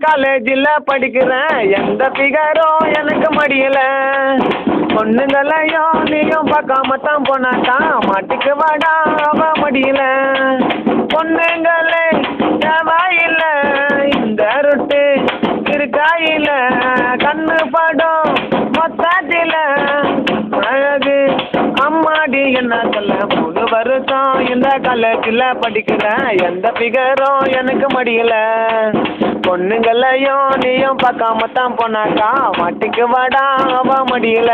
காலேஜில் படிக்கிறேன் எந்த ஃபிகரும் எனக்கு மடியல பொண்ணுங்களையும் நீயும் பார்க்காம தான் போனாக்கா மாட்டிக்கு வாடா அவ மடியல பொண்ணுங்களே தேவையில்லை இந்த ரொட்டு இருக்காயில கண்ணு படம் மொத்தத்தில் அழகு அம்மாடி என்ன சொல்ல 3 வருஷம் இந்த காலேஜில் படிக்கிறேன் எந்த ஃபிகரும் எனக்கு மடியல பொண்ணுங்களையும் நீயும் பார்க்காம தான் போனாக்கா மாட்டிக்கு வாடா அவ மடியல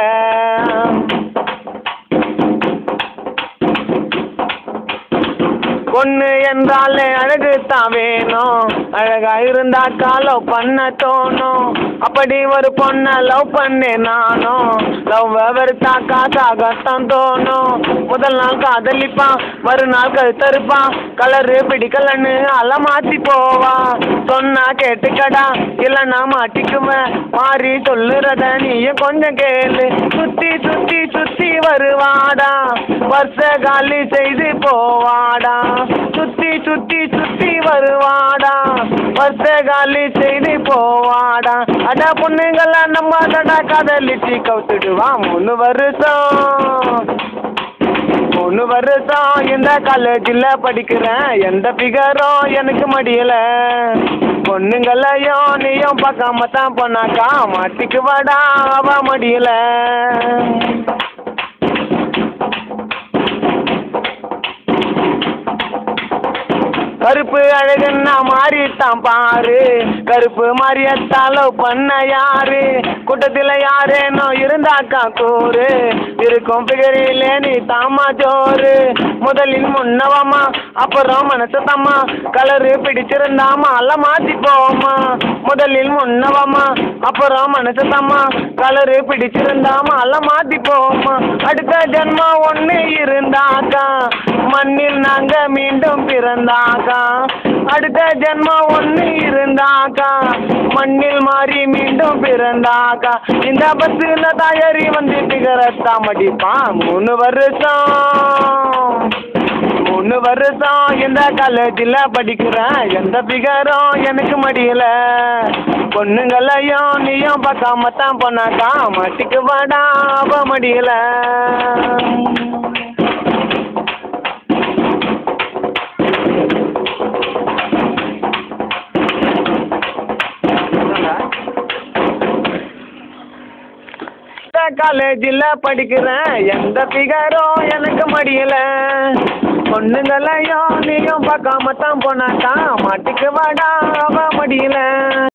பொண்ணு என்றாலே அழகு தான் வேணும் அழகா இருந்தாக்கா லவ் பண்ண தோணும் அப்படி ஒரு பொண்ணை லவ் பண்ணே நானும் லவ் வெறுத்தாக்கா சாகத்தான் தோணும் முதல் நாள் காதலிப்பான் மறுநாள் கழுத்தறுப்பான் கலரு பிடிக்கலன்னு அலை மாற்றி போவான் சொன்னா கேட்டுக்கடா இல்லைன்னா மாட்டிக்குவேன் மாறி சொல்லுறத நீயும் கொஞ்சம் கேளு சுற்றி சுற்றி சுற்றி வருவாடா வருஷ காலி செய்து போவாடா சுற்றி சுற்றி சுற்றி வருவாடா வருஷ காலி செய்து போவாடா அடா பொண்ணுங்களா நம்ம தடா காதலிச்சு கவுத்துடுவான் 3 வருஷம் இந்த காலேஜில் படிக்கிறேன் எந்த ஃபிகரும் எனக்கு மடியல பொண்ணுங்களையும் நீயும் பார்க்காம தான் போனாக்கா மாட்டிக்கு வாடா அவ மடியல கருப்பு அழகுன்னா மாறிட்டான் பாரு கருப்பு மாறியத்தான் லவ் பண்ண யாரு கூட்டத்தில் யாரேனோ இருந்தாக்கா கூறு இருக்கும் பிகரிலே நீ தாமா ஜோறு முதலில் முன்னவமா அப்புறம் மனசு தம்மா கலரு பிடிச்சிருந்தாமா அல்ல மாற்றி போமா முதலில் முன்னவமா அப்புறம் மனசு தம்மா கலரு பிடிச்சிருந்தாமா அல்ல மாற்றி போமா அடுத்த ஜென்மம் ஒன்று இருந்தாக்கா மண்ணில் நாங்க மீண்டும் பிறந்தாக்கா அடுத்த ஜென்மம் ஒன்று இருந்தாக்கா மண்ணில் மாறி மீண்டும் பிறந்தாக்கா இந்த பஸ்ஸில் தயாரி வந்து பிகரத்தா மடிப்பான் 3 வருஷம் இந்த காலேஜில் படிக்கிறேன் எந்த பிகரும் எனக்கு மடியல பொண்ணுங்களையும் நீயும் பார்க்காம தான் போனாக்கா மாட்டிக்கு வாடா அவ மடியல காலேஜில் படிக்கிறேன் எந்த ஃபிகரும் எனக்கு மடியல பொண்ணுங்களையும் நீயும் பார்க்காம தான் போனாக்கா மாட்டிக்கு வாடா அவ மடியல